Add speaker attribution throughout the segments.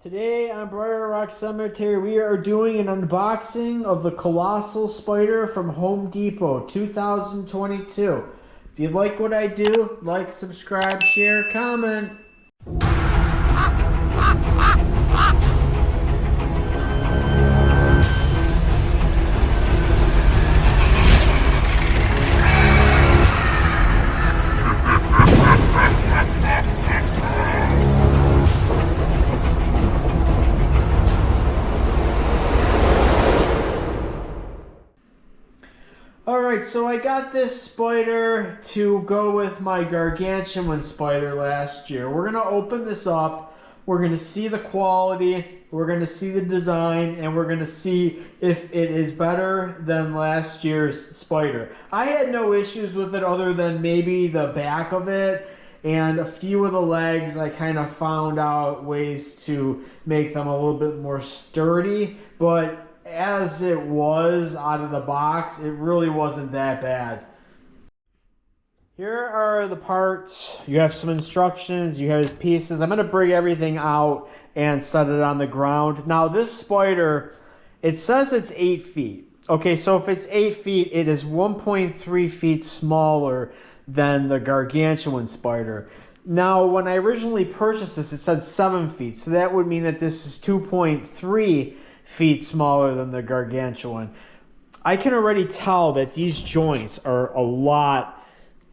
Speaker 1: Today on Brier Rock Cemetery, we are doing an unboxing of the Colossal spider from Home Depot 2022. If you like what I do, like, subscribe, share, comment. Alright, so I got this spider to go with my gargantuan spider last year. We're going to open this up, we're going to see the quality, we're going to see the design, and we're going to see if it is better than last year's spider. I had no issues with it other than maybe the back of it and a few of the legs. I kind of found out ways to make them a little bit more sturdy, but as it was out of the box, it really wasn't that bad. Here are the parts. You have some instructions, you have his pieces. I'm going to bring everything out and set it on the ground. Now this spider, it says it's 8 feet. Okay, so if it's 8 feet, it is 1.3 feet smaller than the gargantuan spider. Now, when I originally purchased this, it said 7 feet. So that would mean that this is 2.3 feet smaller than the gargantuan. I can already tell that these joints are a lot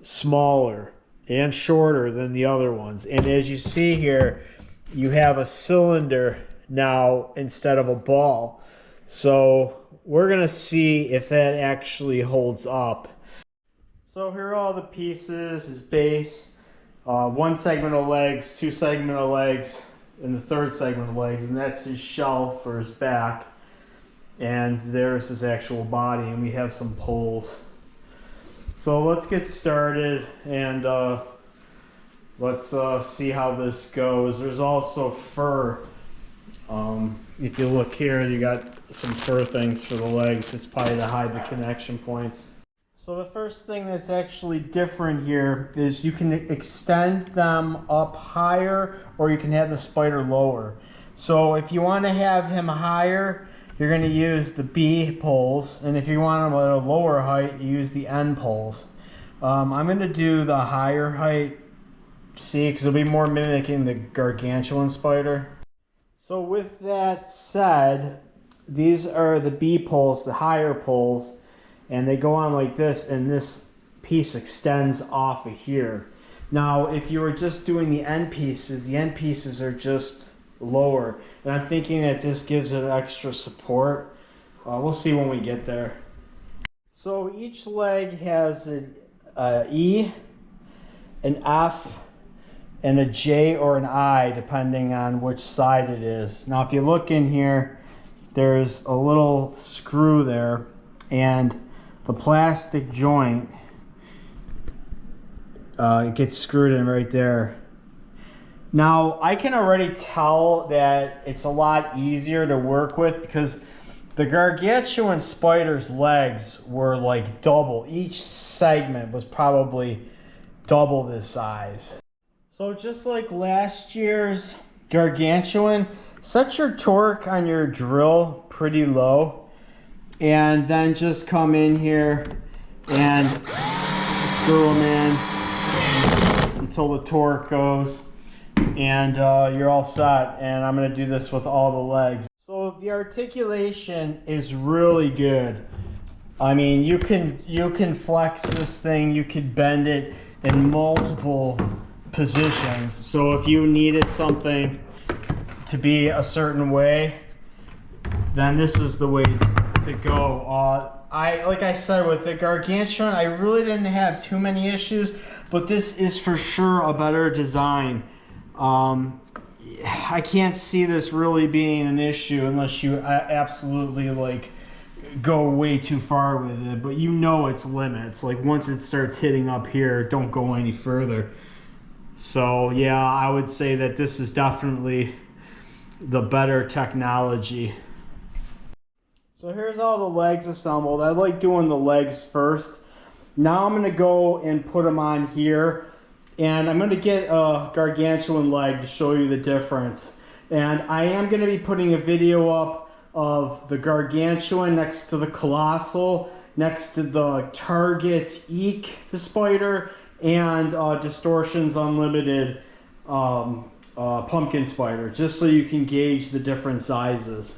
Speaker 1: smaller and shorter than the other ones. And as you see here, you have a cylinder now instead of a ball. So we're gonna see if that actually holds up. So here are all the pieces: his base, one segment of legs, two segment of legs, and the third segment of legs, and that's his shell for his back, and there's his actual body, and we have some poles. So let's get started and let's see how this goes. There's also fur. If you look here, you got some fur things for the legs. It's probably to hide the connection points. So the first thing that's actually different here is you can extend them up higher, or you can have the spider lower. So if you want to have him higher, you're going to use the B poles, and if you want him at a lower height, you use the N poles. I'm going to do the higher height C because it'll be more mimicking the gargantuan spider. So with that said, these are the B poles, the higher poles. And they go on like this, and this piece extends off of here. Now, if you were just doing the end pieces are just lower. And I'm thinking that this gives it extra support. We'll see when we get there. So each leg has an E, an F, and a J or an I, depending on which side it is. Now, if you look in here, there's a little screw there, and the plastic joint, it gets screwed in right there. Now, I can already tell that it's a lot easier to work with because the gargantuan spider's legs were like double. Each segment was probably double this size. So just like last year's gargantuan, set your torque on your drill pretty low, and then just come in here and screw them in until the torque goes, and you're all set. And I'm going to do this with all the legs. So the articulation is really good. I mean, you can flex this thing, you could bend it in multiple positions. So if you needed something to be a certain way, then this is the way to go. Like I said, with the gargantuan, I really didn't have too many issues, but this is for sure a better design. I can't see this really being an issue unless you absolutely like go way too far with it, but you know its limits. Like once it starts hitting up here, don't go any further. So yeah, I would say that this is definitely the better technology. So here's all the legs assembled. I like doing the legs first. Now I'm going to go and put them on here, and I'm going to get a gargantuan leg to show you the difference. And I am going to be putting a video up of the Gargantuan next to the Colossal, next to the Target Eek, the spider, and Distortions Unlimited pumpkin spider, just so you can gauge the different sizes.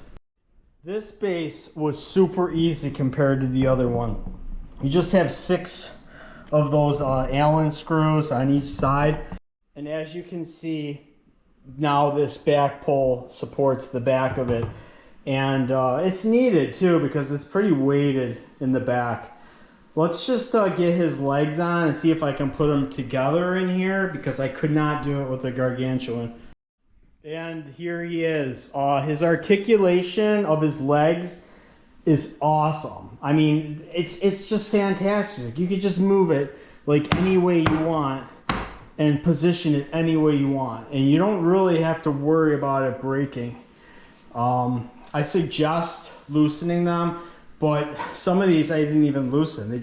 Speaker 1: This base was super easy compared to the other one. You just have 6 of those Allen screws on each side, and as you can see now, this back pole supports the back of it, and it's needed too because it's pretty weighted in the back. Let's just get his legs on and see if I can put them together in here, because I could not do it with the Gargantuan. And here he is. His articulation of his legs is awesome. I mean, it's just fantastic. You could just move it like any way you want and position it any way you want, and you don't really have to worry about it breaking. I suggest loosening them, but some of these I didn't even loosen. They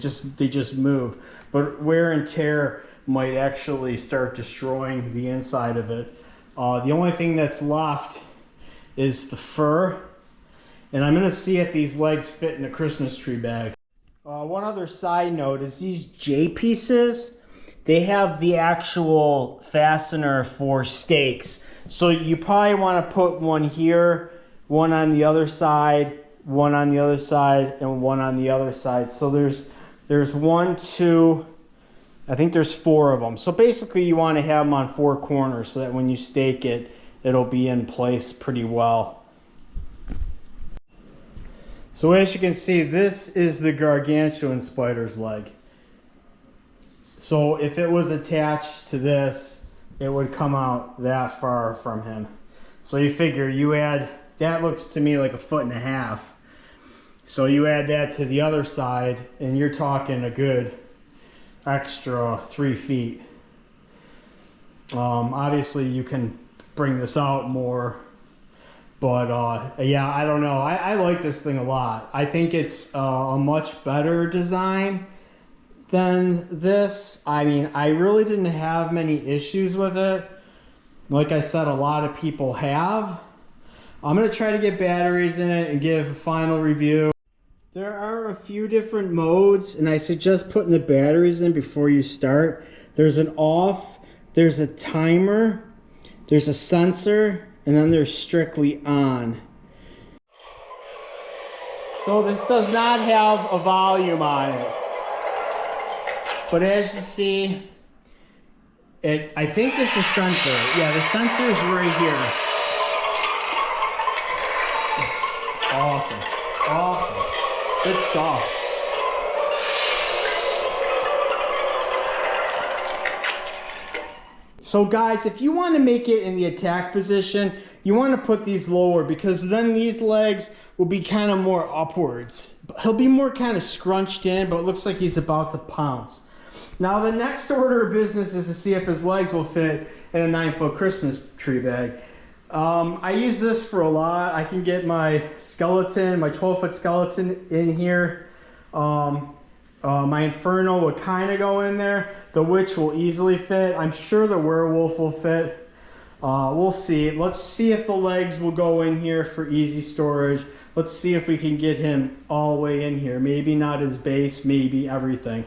Speaker 1: just move. But wear and tear might actually start destroying the inside of it. The only thing that's left is the fur, and I'm gonna see if these legs fit in a Christmas tree bag. One other side note is these J pieces, they have the actual fastener for stakes. So you probably want to put one here, one on the other side, one on the other side, and one on the other side. So there's 1, 2, I think there's 4 of them. So basically you want to have them on 4 corners so that when you stake it, it'll be in place pretty well. So as you can see, this is the Gargantuan spider's leg. So if it was attached to this, it would come out that far from him. So you figure you add, that looks to me like 1.5 feet. So you add that to the other side, and you're talking a good extra 3 feet. Obviously you can bring this out more, but yeah, I don't know. I like this thing a lot. I think it's a much better design than this. I mean, I really didn't have many issues with it. Like I said, a lot of people have. I'm gonna try to get batteries in it and give a final review. There are a few different modes, and I suggest putting the batteries in before you start. There's an off, there's a timer, there's a sensor, and then there's strictly on. So this does not have a volume on it. But as you see, I think this is sensor. Yeah, the sensor is right here. Awesome, awesome, good stuff. So guys, if you want to make it in the attack position, you want to put these lower, because then these legs will be kind of more upwards. He'll be more kind of scrunched in, but it looks like he's about to pounce. Now the next order of business is to see if his legs will fit in a 9-foot Christmas tree bag. I use this for a lot. I can get my skeleton, my 12-foot skeleton in here. My Inferno will kind of go in there. The Witch will easily fit. I'm sure the Werewolf will fit. We'll see. Let's see if the legs will go in here for easy storage. Let's see if we can get him all the way in here. Maybe not his base, maybe everything.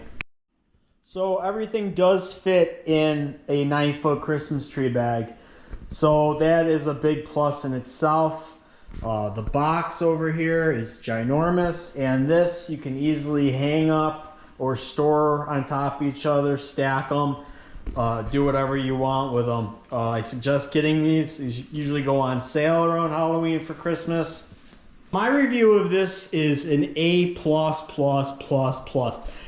Speaker 1: So everything does fit in a 9-foot Christmas tree bag. So that is a big plus in itself. The box over here is ginormous, and this you can easily hang up or store on top of each other, stack them, do whatever you want with them. I suggest getting these. These usually go on sale around Halloween for Christmas. My review of this is an A+++++.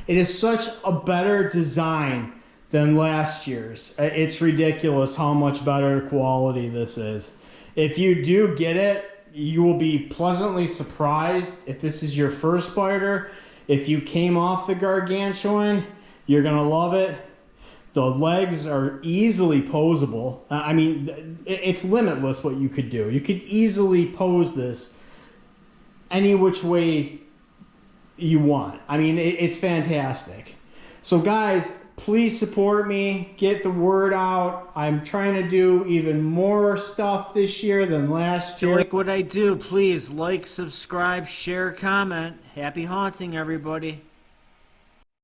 Speaker 1: It is such a better design than last year's. It's ridiculous how much better quality this is. If you do get it, you will be pleasantly surprised if this is your first spider. If you came off the Gargantuan, you're gonna love it. The legs are easily posable. I mean, it's limitless what you could do. You could easily pose this any which way you want. I mean, it's fantastic. So guys, Please support me, get the word out. I'm trying to do even more stuff this year than last year. If you like what I do, please like, subscribe, share, comment. Happy haunting, everybody.